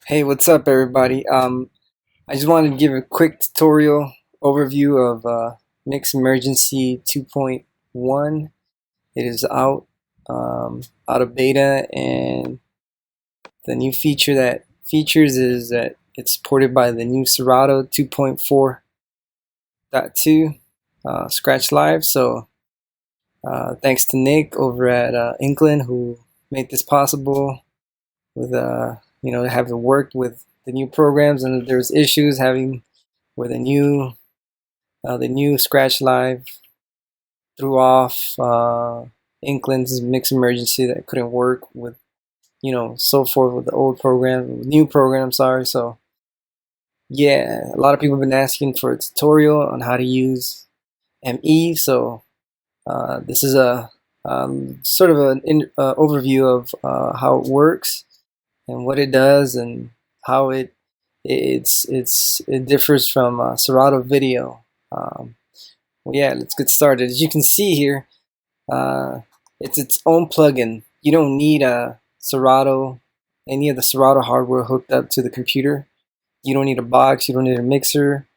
Hey, what's up, everybody? I just wanted to give a quick tutorial overview of MixEmergency 2.1. It is out of beta, and the new feature that features is that it's supported by the new Serato 2.4.2 Scratch Live. So, thanks to Nick over at Inkland who made this possible with having worked with the new programs, and there's issues having where the new Scratch Live threw off Inkland's MixEmergency that couldn't work with so forth with the old program, new program. Sorry. So yeah, a lot of people have been asking for a tutorial on how to use ME. So this is a sort of an overview of how it works and what it does and how it differs from Serato Video. Well, yeah, let's get started. As you can see here, it's its own plugin. You don't need any of the Serato hardware hooked up to the computer. You don't need a box. You don't need a mixer.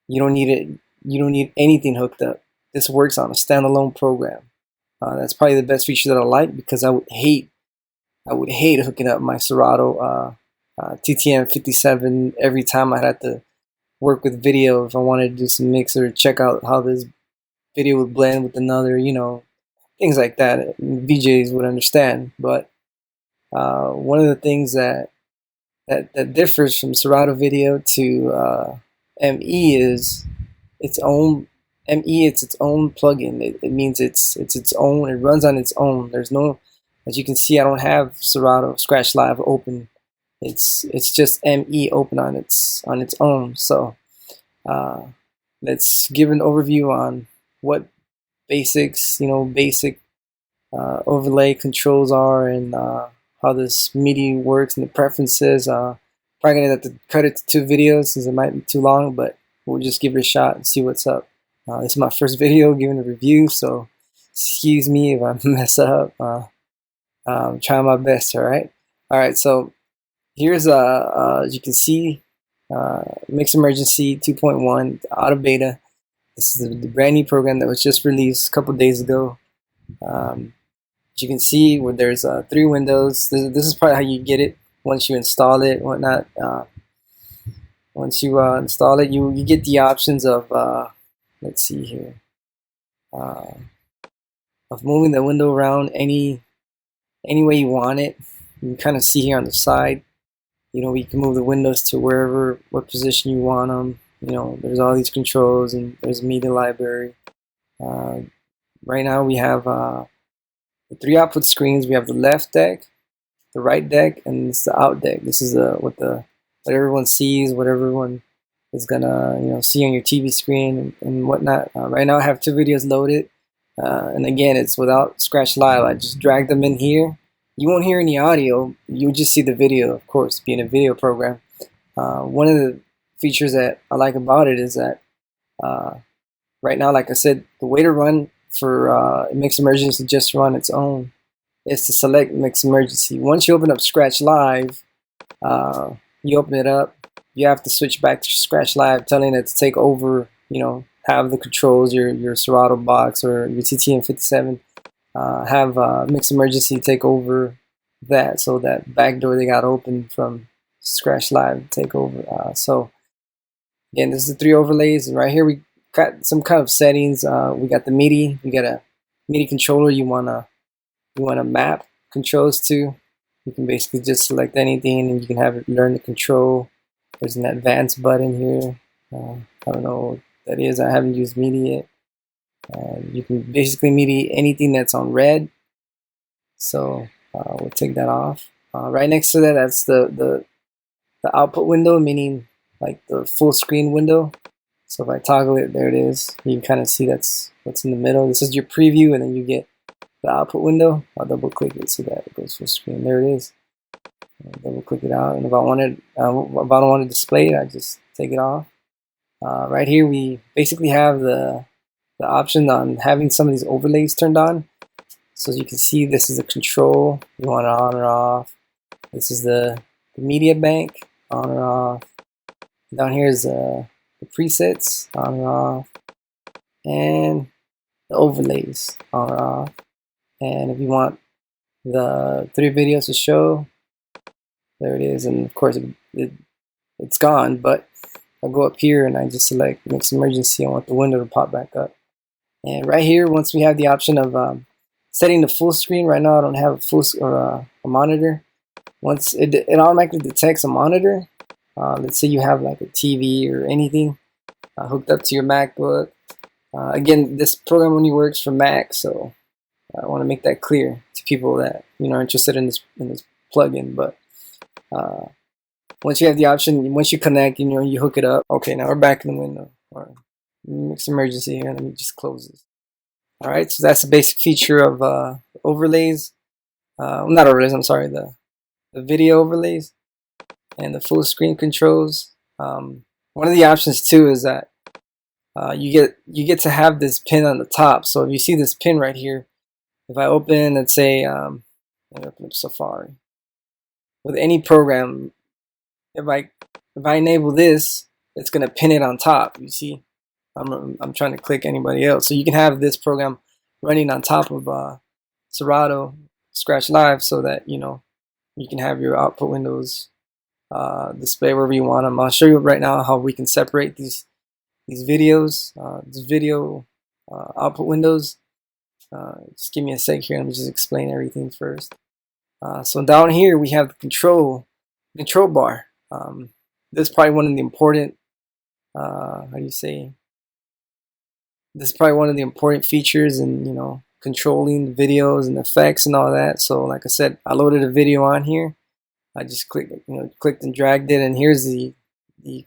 You don't need it. You don't need anything hooked up. This works on a standalone program. That's probably the best feature that I like, because I would hate hooking up my Serato TTM57 every time I had to work with video. If I wanted to do some mix or check out how this video would blend with another, things like that, VJs would understand. But one of the things that differs from Serato Video to ME is its own ME. It's its own plugin. It means it's its own. It runs on its own. There's no, as you can see, I don't have Serato Scratch Live open. It's just ME open on its own. So let's give an overview on what basic overlay controls are, and how this MIDI works and the preferences. Probably gonna have to cut it to 2 videos since it might be too long, but we'll just give it a shot and see what's up. This is my first video giving a review, so excuse me if I mess up. I'm trying my best. All right. So here's as you can see, MixEmergency 2.1 out of beta. This is the brand new program that was just released a couple days ago. As you can see, where there's 3 windows. This is probably how you get it once you install it, whatnot. Once you install it, you get the options of let's see here, of moving the window around any way you want it. You can kind of see here on the side. We can move the windows to what position you want them. There's all these controls, and there's media library. Right now we have the 3 output screens. We have the left deck, the right deck, and it's the out deck. This is what everyone sees, what everyone is gonna see on your TV screen and whatnot. Right now I have 2 videos loaded, and again, it's without Scratch Live. I just dragged them in here. You won't hear any audio. You'll just see the video, of course, being a video program. One of the features that I like about it is that right now, like I said, the way to run for MixEmergency to just run its own is to select MixEmergency. Once you open up Scratch Live, you open it up, you have to switch back to Scratch Live, telling it to take over, have the controls, your Serato box or your TTM57, have MixEmergency take over that, so that backdoor they got open from Scratch Live take over. So again, this is the 3 overlays, and right here we got some kind of settings. We got the MIDI. We got a MIDI controller you wanna map controls to. You can basically just select anything, and you can have it learn the control. There's an advanced button here. I don't know what that is. I haven't used MIDI yet. You can basically MIDI anything that's on red. So we'll take that off. Right next to that, that's the output window, meaning like the full screen window. So if I toggle it, there it is. You can kind of see that's what's in the middle. This is your preview, and then you get the output window. I'll double click it so that it goes full screen. There it is. Double click it out, and if I don't want to display it, I just take it off. Right here, we basically have the option on having some of these overlays turned on. So as you can see, this is the control. You want it on or off. This is the media bank on or off. Down here is the presets, on or off, and the overlays, on or off. And if you want the 3 videos to show, there it is. And of course it's gone, but I'll go up here and I just select MixEmergency. I want the window to pop back up. And right here, once we have the option of setting the full screen, right now I don't have a full or a monitor. Once it automatically detects a monitor, let's say you have like a TV or anything hooked up to your MacBook. Again, this program only works for Mac, so I want to make that clear to people that are interested in this plugin. But once you have the option, once you connect, you hook it up. Okay, now we're back in the window. Or MixEmergency here. Let me just close this. All right, so that's the basic feature of overlays. Not overlays. I'm sorry, the video overlays and the full screen controls. One of the options too is that you get to have this pin on the top. So if you see this pin right here, if I open, let's say, let me open up Safari with any program, if I enable this, it's gonna pin it on top. You see, I'm trying to click anybody else, so you can have this program running on top of Serato Scratch Live, so that you can have your output windows display wherever you want them. I'll show you right now how we can separate these videos, this video output windows. Just give me a sec here. Let me just explain everything first. So down here we have the control bar. This is probably one of the important how do you say? This is probably one of the important features in controlling videos and effects and all that. So like I said, I loaded a video on here. I just clicked and dragged it, and here's the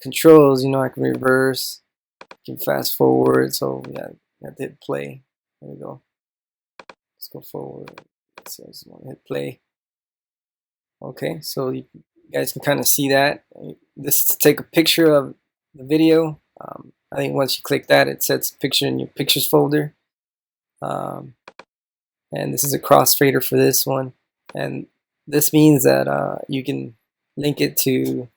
controls. I can reverse, I can fast forward. So yeah, I did play. There we go. Let's go forward. Let's see, I just want to hit play. Okay, so you guys can kind of see that. This is to take a picture of the video. I think once you click that, it sets picture in your pictures folder. And this is a crossfader for this one. And this means that you can link it to,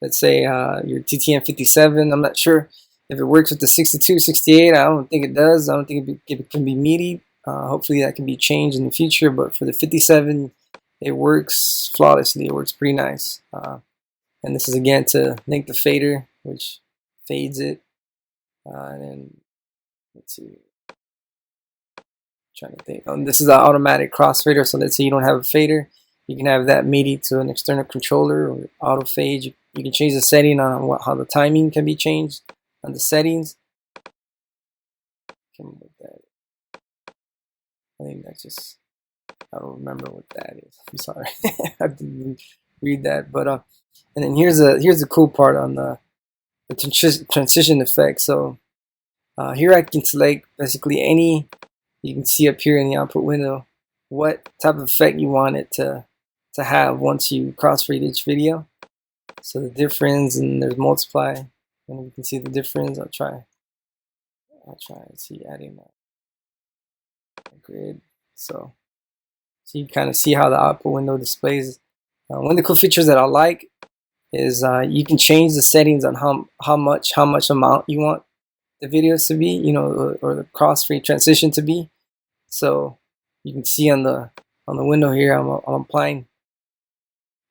let's say, your TTM57. I'm not sure if it works with the 62, 68. I don't think it does. I don't think it can be meaty. Hopefully that can be changed in the future. But for the 57, it works flawlessly. It works pretty nice. And this is again to link the fader, which fades it. And then let's see. Trying to think. This is an automatic crossfader. So let's say you don't have a fader, you can have that MIDI to an external controller or auto fade. You can change the setting on how the timing can be changed on the settings. I think that's just, I don't remember what that is. I'm sorry. I have to read that. But and then here's the cool part on the transition effect. So here I can select basically any. You can see up here in the output window what type of effect you want it to have once you crossfade each video. So the difference, and there's multiply, and you can see the difference. I'll try and see adding a grid. So you kind of see how the output window displays. One of the cool features that I like is you can change the settings on how much amount you want the videos to be, or the crossfade transition to be. So you can see on the window here, I'm applying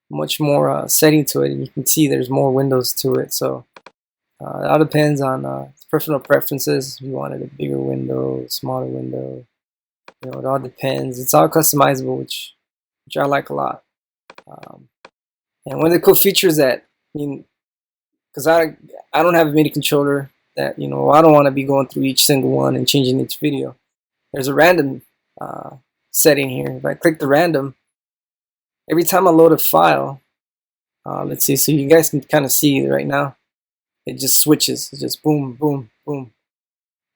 much more setting to it, and you can see there's more windows to it. So it all depends on personal preferences. If you wanted a bigger window, smaller window, it all depends. It's all customizable, which I like a lot. And one of the cool features that, because I don't have a MIDI controller, that I don't want to be going through each single one and changing each video. There's a random setting here. If I click the random, every time I load a file, let's see, so you guys can kind of see right now, it just switches. It's just boom, boom, boom.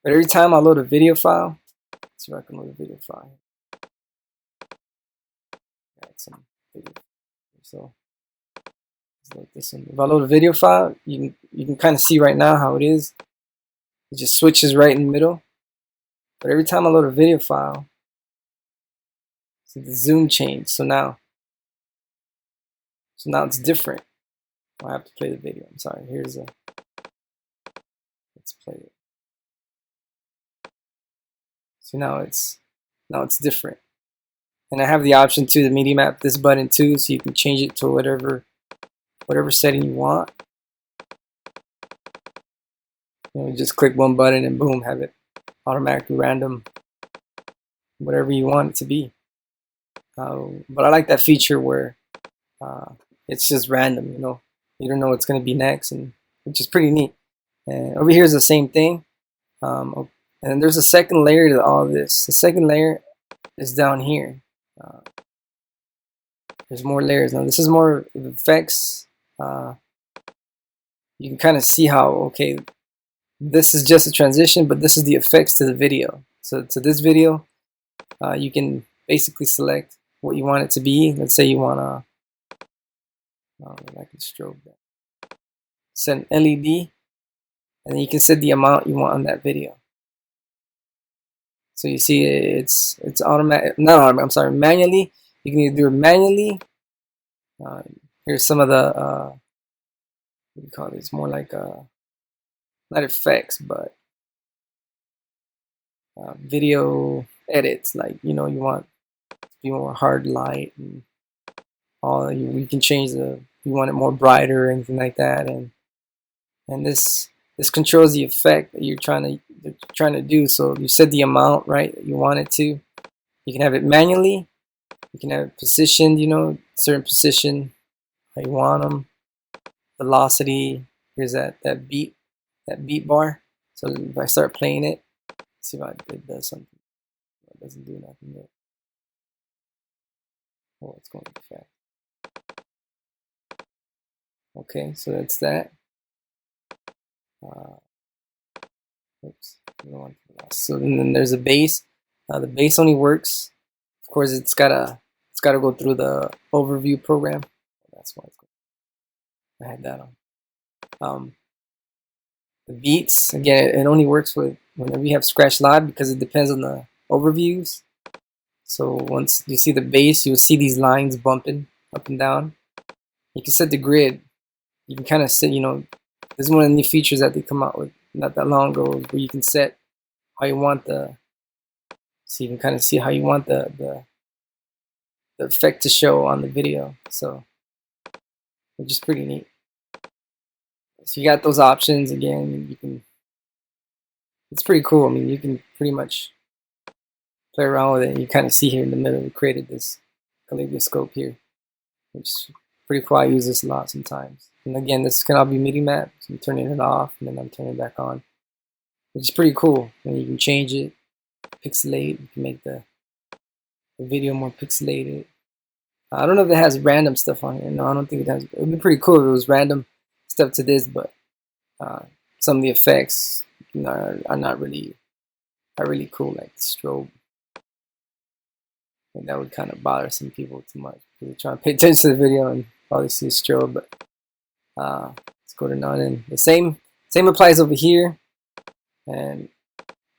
But every time I load a video file, let's see if I can load a video file. Add some video. So let's load this one. If I load a video file, you can kind of see right now how it is. It just switches right in the middle. But every time I load a video file, see the zoom change. So now it's different. I have to play the video. I'm sorry. Let's play it. So now it's different. And I have the option to the media map this button too, so you can change it to whatever setting you want. You just click one button and boom, have it automatically random whatever you want it to be. But I like that feature where it's just random. You don't know what's going to be next, and which is pretty neat. And over here is the same thing. And there's a second layer to all this. The second layer is down here. There's more layers now. This is more effects. You can kind of see how, okay, this is just a transition, but this is the effects to the video. So to this video, you can basically select what you want it to be. Let's say you want to, I can strobe that. Set an LED, and then you can set the amount you want on that video. So you see it's automatic, not automatic, I'm sorry, manually. You can either do it manually. Here's some of the, what do you call this? More like, not effects, but video edits. Like, you want to be more hard light and all. You can change you want it more brighter or anything like that. And this controls the effect that you're trying to do. So you set the amount, right, that you want it to. You can have it manually. You can have it positioned, certain position how you want them. Velocity. Here's that beat bar. So if I start playing it, let's see if it does something. It doesn't do nothing yet. Oh, it's going too fast. Okay, so that's that. Oops. So then there's a bass. The bass only works. Of course, it's gotta go through the overview program. That's why I had that on. The beats, again, it only works with whenever you have Scratch Live because it depends on the overviews. So once you see the bass, you'll see these lines bumping up and down. You can set the grid. You can kind of set, this is one of the new features that they come out with not that long ago, where you can set how you want so you can kind of see how you want the effect to show on the video. So which is pretty neat. So you got those options again. It's pretty cool. I mean, you can pretty much play around with it. You kind of see here in the middle, we created this kaleidoscope here, which is pretty cool. I use this a lot sometimes. And again, this can all be MIDI map. So I'm turning it off and then I'm turning it back on, which is pretty cool. And you can change it, pixelate. You can make the video more pixelated. I don't know if it has random stuff on here. No, I don't think it has. It would be pretty cool if it was random stuff to this, but some of the effects are not really cool, like the strobe. And that would kind of bother some people too much. They're trying to pay attention to the video and probably see the strobe, but let's go to none. And the same applies over here. And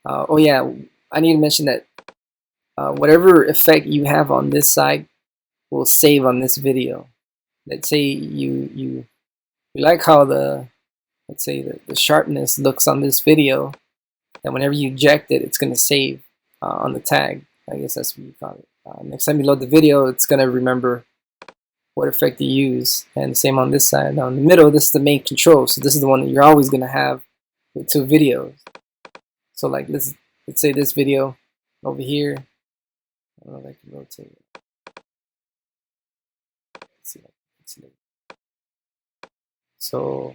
oh yeah, I need to mention that whatever effect you have on this side will save on this video. Let's say you like how let's say the sharpness looks on this video, and whenever you eject it, it's going to save on the tag. I guess that's what you call it. Next time you load the video, it's going to remember what effect you use. And same on this side. Now in the middle, this is the main control. So this is the one that you're always going to have with two videos. So like let's say this video over here. I don't know if I can rotate it. Let's see if I can see it. So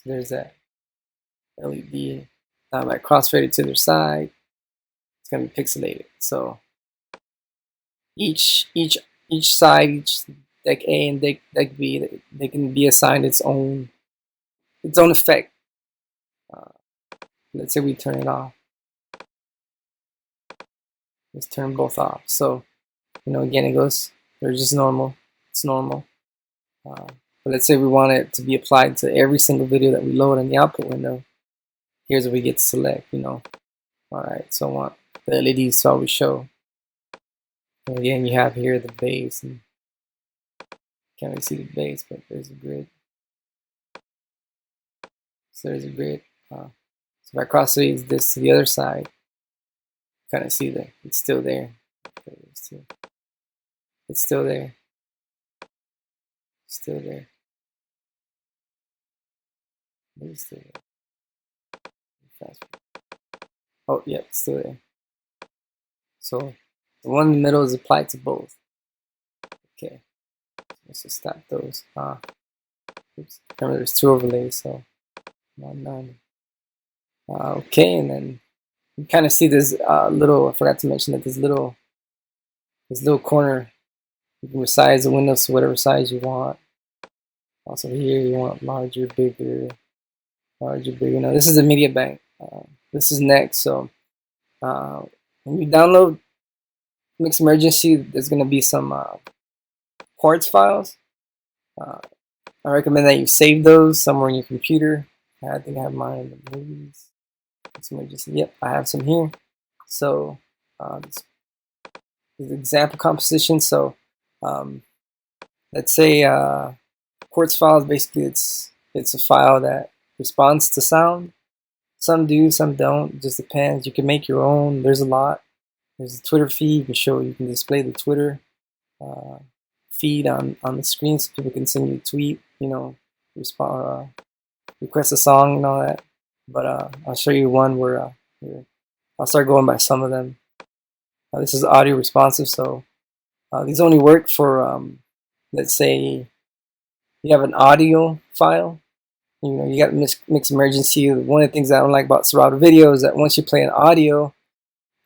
there's that LED. Now if I crossfade it to the side, it's gonna be pixelated. So each side, each deck A and deck B, they can be assigned its own effect. Let's say we turn it off. Let's turn both off. So again, it goes. They're just normal. It's normal. But let's say we want it to be applied to every single video that we load in the output window. Here's what we get to select. Alright, so I want the LEDs to always show. And again, you have here the bass and Can't really see the base, but there's a grid. So there's a grid. So if I cross this to the other side, kind of see that it's still there. It's still there. Still there. It's still there. Oh, yeah, it's still there. So the one in the middle is applied to both. Okay. Let's just stop those. Oops. Remember, there's 2 overlays, so none. Okay, and then you kind of see this little. I forgot to mention that this little corner. You can resize the windows to whatever size you want. Also here, you want larger, bigger, larger, bigger. Now this is the media bank. This is next. So when you download MixEmergency, there's gonna be some quartz files. I recommend that you save those somewhere in your computer. I think I have mine in the movies. MixEmergency. Yep, I have some here. So this is example composition. So let's say quartz files. Basically, it's a file that responds to sound. Some do, some don't. It just depends. You can make your own. There's a lot. There's a Twitter feed. You can display the Twitter feed on the screen, so people can send you a tweet. You know, respond, request a song and all that. But I'll show you one where I'll start going by some of them. This is audio responsive, so these only work for let's say you have an audio file. You know, you got MixEmergency. One of the things I don't like about Serato video is that once you play an audio,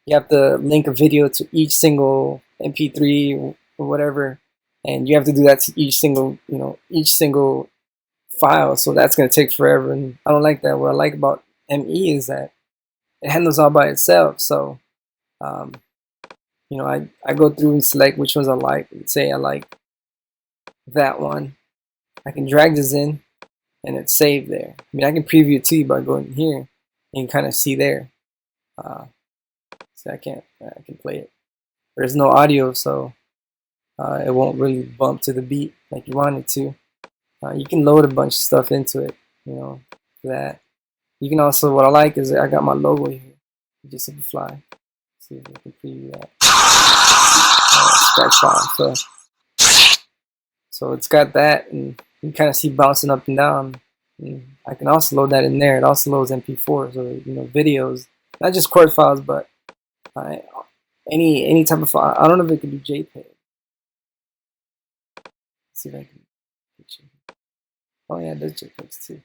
you have to link a video to each single MP3 or whatever, and you have to do that to each single file. So that's going to take forever, and I don't like that. What I like about ME is that it handles all by itself. So you know, I go through and select which ones I like. Let's say I like that one. I can drag this in, and it's saved there. I mean, I can preview it to you by going here, and you can kind of see there. So I can play it. There's no audio, so it won't really bump to the beat like you want it to. You can load a bunch of stuff into it, you know, for that. You can also, what I like is I got my logo here, just Supafly. See if we can preview that. Scratch file. So it's got that, and you kind of see bouncing up and down. And I can also load that in there. It also loads MP4, so you know, videos, not just chord files, but any type of file. I don't know if it could do JPEG. Let's see if I can. Oh yeah, it does JPEGs too.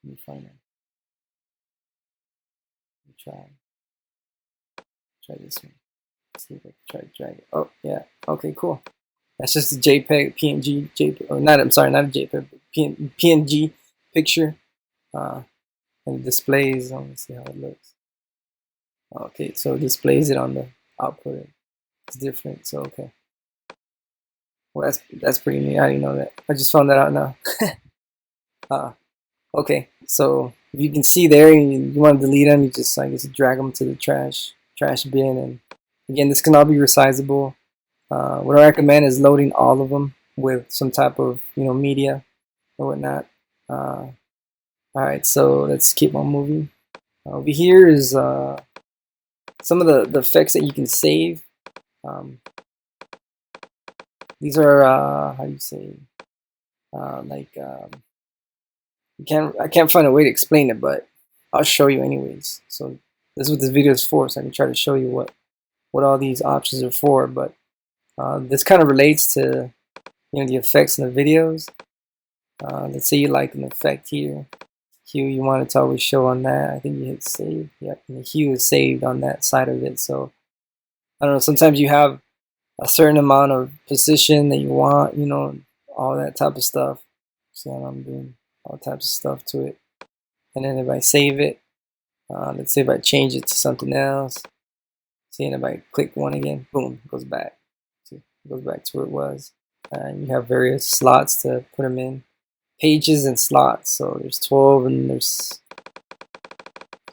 Let me find that. Let me try this one. Let's see if I can try to drag it. Oh yeah. Okay, cool. That's just a JPEG, PNG, JPEG, or not. I'm sorry, not a JPEG, but PNG picture, and it displays. Let me see how it looks. Okay, so it displays it on the output. It's different. So okay. Well, that's pretty neat. I didn't know that. I just found that out now. Okay, so if you can see there, and you want to delete them, you just, I guess, drag them to the trash bin. And again, this can all be resizable. What I recommend is loading all of them with some type of, you know, media or whatnot. All right, so let's keep on moving. Over here is some of the effects that you can save. These are how do you say, like I can't find a way to explain it, but I'll show you anyways. So this is what this video is for, so I can try to show you what all these options are for. But this kind of relates to, you know, the effects in the videos. Let's say you like an effect here. Hue, you want it to always show on that. I think you hit save. Yep, and the hue is saved on that side of it. So I don't know, sometimes you have a certain amount of position that you want, you know, all that type of stuff. So I'm doing all types of stuff to it. And then if I save it, let's say if I change it to something else, see, and if I click one again, boom, it goes back. See, it goes back to where it was. And you have various slots to put them in. Pages and slots. So there's 12 and there's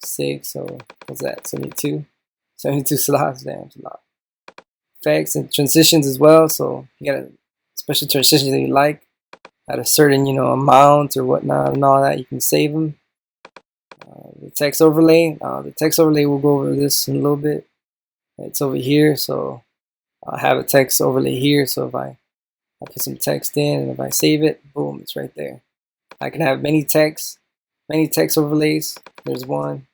6. So what's that? 72? 72 slots. Damn, it's a lot. Effects and transitions as well. So you gotta special transitions that you like at a certain, you know, amount or whatnot and all that. You can save them. The text overlay. The text overlay, we'll go over this in a little bit. It's over here, so I'll have a text overlay here. So if I put some text in, and if I save it, boom, it's right there. I can have many text overlays. There's one.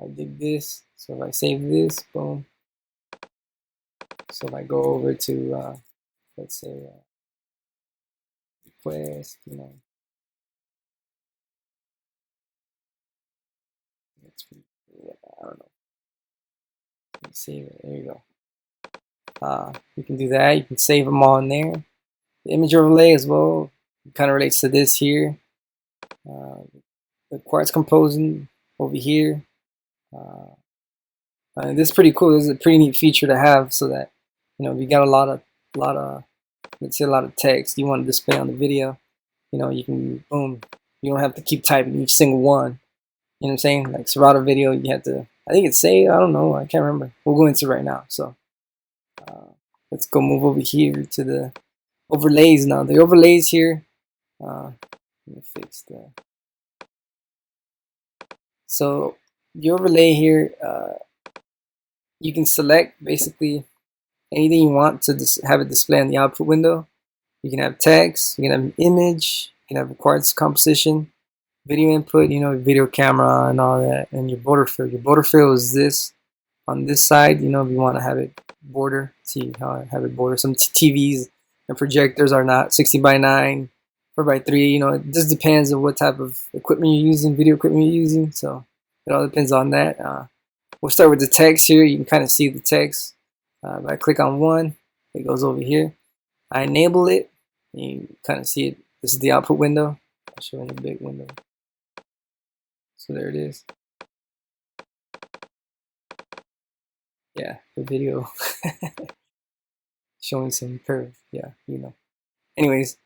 I dig this. So if I save this, boom. So if I go over to, let's say, request, you know, I don't know. Let's save it. There you go. You can do that. You can save them all in there. The image overlay as well kind of relates to this here. The quartz composing over here. This is pretty cool. This is a pretty neat feature to have, so that, you know, if you got a lot of let's say a lot of text you want to display on the video, you know, you can, boom, you don't have to keep typing each single one. You know what I'm saying? Like Serato video, you have to, I think it's saved, I don't know, I can't remember. We'll go into it right now. So let's go move over here to the overlays now. The overlays here, let me fix that. So the overlay here, you can select basically anything you want to have it display on the output window. You can have text, you can have an image, you can have a quartz composition, video input, you know, video camera and all that, and your border fill. Your border fill is this on this side, you know, if you want to have it border. See how I have it border. Some TVs and projectors are not 60:9, 4:3, you know, it just depends on what type of equipment you're using, video equipment you're using, so it all depends on that. We'll start with the text here. You can kind of see the text. If I click on one, it goes over here. I enable it, and you kind of see it. This is the output window. I'll show you a big window. So there it is. Yeah, the video showing some curve. Yeah, you know. Anyways,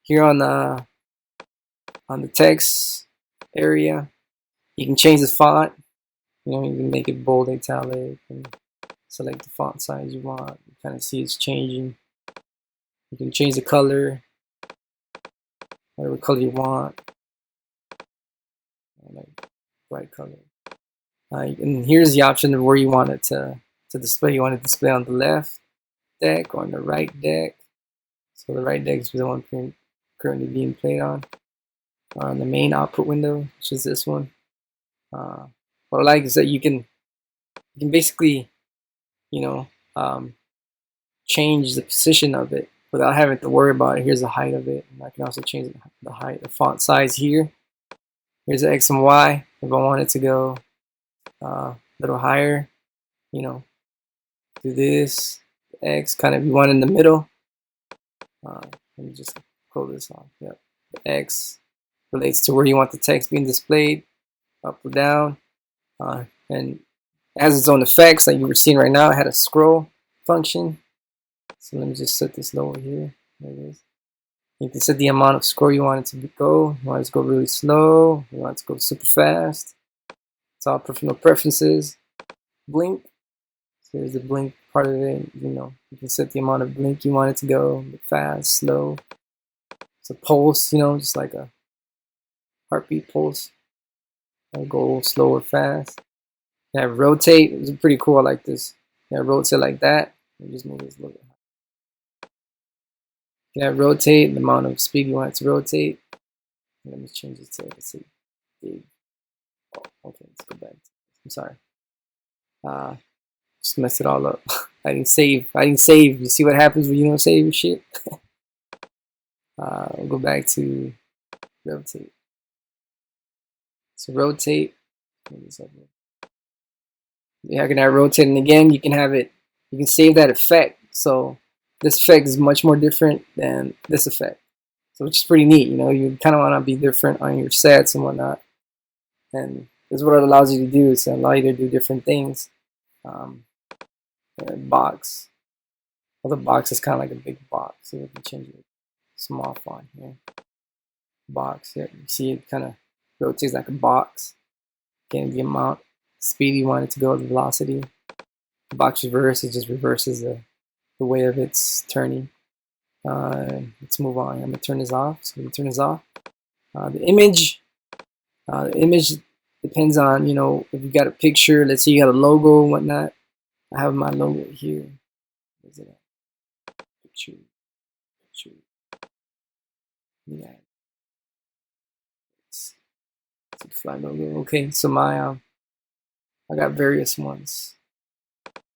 here on the text area, you can change the font. You know, you can make it bold, italic, and select the font size you want. You kind of see it's changing. You can change the color, whatever color you want. I like bright color. And here's the option of where you want it to display. You want it to display on the left deck or on the right deck. So the right deck is the one currently being played on. Or on the main output window, which is this one. What I like is that you can basically, you know, change the position of it without having to worry about it. Here's the height of it, and I can also change the height, the font size here. Here's the X and Y. If I want it to go a little higher, you know, do this. The X kind of, you want in the middle. Let me just close this off. Yep. The X relates to where you want the text being displayed, up or down, and it has its own effects. Like you were seeing right now, it had a scroll function. So let me just set this lower here. There it is. You can set the amount of scroll you want it to go. You want it to go really slow. You want it to go super fast. It's all personal preferences. Blink. So here's the blink part of it. You know, you can set the amount of blink you want it to go, fast, slow. It's a pulse, you know, just like a heartbeat pulse. I'll go slow or fast. You have rotate. It's pretty cool. I like this. You have rotate like that. Let me just move this a little bit. You have rotate, the amount of speed you want it to rotate. Let me change it to, let's see, big. Oh, okay, let's go back. I'm sorry. Just messed it all up. I didn't save. You see what happens when you don't save your shit? We'll go back to rotate. So rotate. Yeah, I can have rotating again. You can have it. You can save that effect. So this effect is much more different than this effect. So which is pretty neat. You know, you kind of want to be different on your sets and whatnot. And this is what it allows you to do. It's allow you to do different things. Box. Well, the box is kind of like a big box. So you can change it. Small font here. Box. Yeah, you see it kind of rotates like a box. Getting the amount speed you want it to go, the velocity. The box reverse, it just reverses the the way of its turning. Let's move on. I'm gonna turn this off. So I'm gonna turn this off. The image depends on, you know, if you got a picture. Let's say you got a logo and whatnot. I have my logo here. Where's it at? Picture. Yeah. Supafly logo. Okay, so my I got various ones.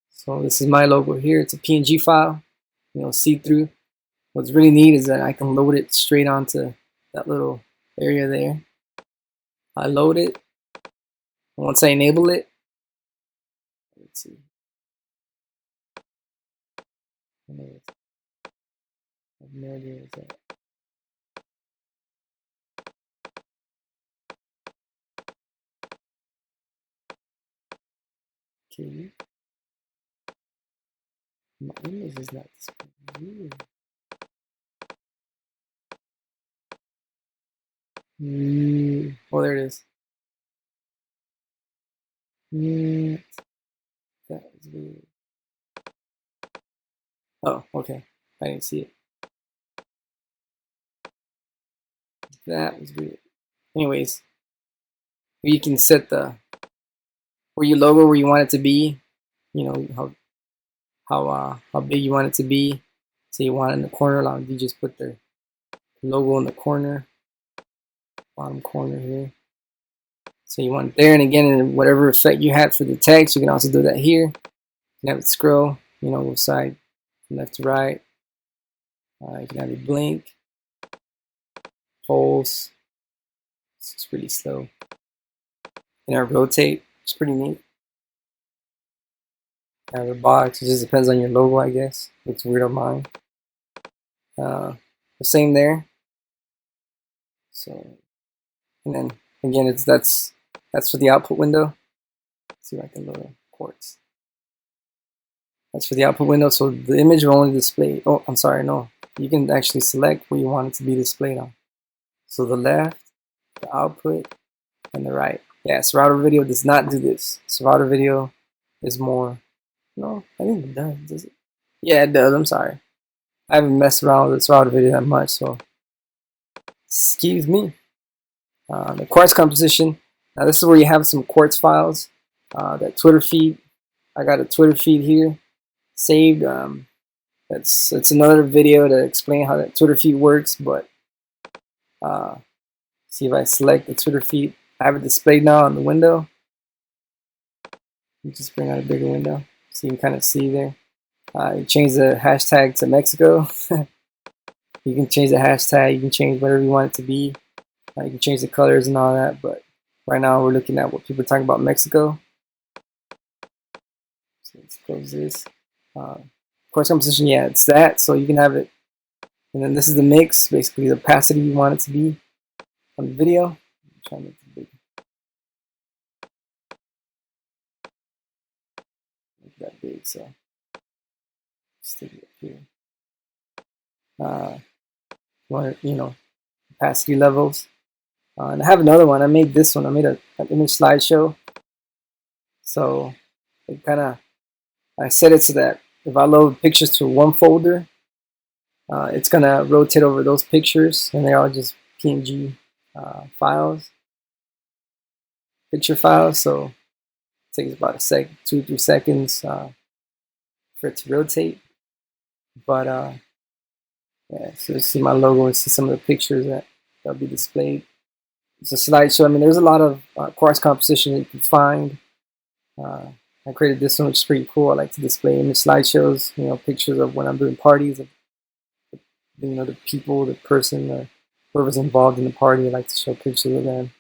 So this is my logo here. It's a PNG file, you know, see through. What's really neat is that I can load it straight onto that little area there. I load it. And once I enable it, let's see. No idea what's that. Okay. My image is not displaying. Oh, there it is. That was weird. Oh, okay. I didn't see it. That was weird. Anyways, you can set the where your logo where you want it to be. You know how big you want it to be. So you want it in the corner. Like you just put the logo in the corner, bottom corner here. So you want it there, and again, in whatever effect you had for the text, you can also do that here. You can have it scroll, you know, go side from left to right. You can have it blink, pulse. It's really slow. And our rotate, it's pretty neat. Have a box, it just depends on your logo, I guess. Looks weird on mine. The same there. So, and then again, that's for the output window. Let's see if I can load a quartz. That's for the output window, so the image will only display. Oh, I'm sorry, no. You can actually select where you want it to be displayed on. So the left, the output, and the right. Yeah, Serato Video does not do this. Serato Video is more. No, I think it does it? Yeah, it does. I'm sorry. I haven't messed around with the Serato Video that much, so excuse me. The quartz composition. Now this is where you have some quartz files. That Twitter feed. I got a Twitter feed here saved. It's another video to explain how that Twitter feed works. But see if I select the Twitter feed. I have it displayed now on the window. Just bring out a bigger window so you can kind of see there. You change the hashtag to Mexico. You can change the hashtag. You can change whatever you want it to be. You can change the colors and all that. But right now we're looking at what people are talking about Mexico. So let's close this. Quartz composition, yeah, it's that. So you can have it. And then this is the mix, basically the opacity you want it to be on the video. I'm trying to make it big. Make that big, so stick it up here. You know, opacity levels. And I have another one. I made this one. I made an image slideshow. So it kind of, I set it so that if I load pictures to one folder, it's gonna rotate over those pictures, and they're all just PNG files, picture files. So it takes about 2-3 seconds for it to rotate. But yeah, so you see my logo and see some of the pictures that'll be displayed. It's a slideshow. I mean, there's a lot of quartz composition that you can find. I created this one, which is pretty cool. I like to display image slideshows, you know, pictures of when I'm doing parties, of, you know, the people, the person, whoever's involved in the party. I like to show pictures of them.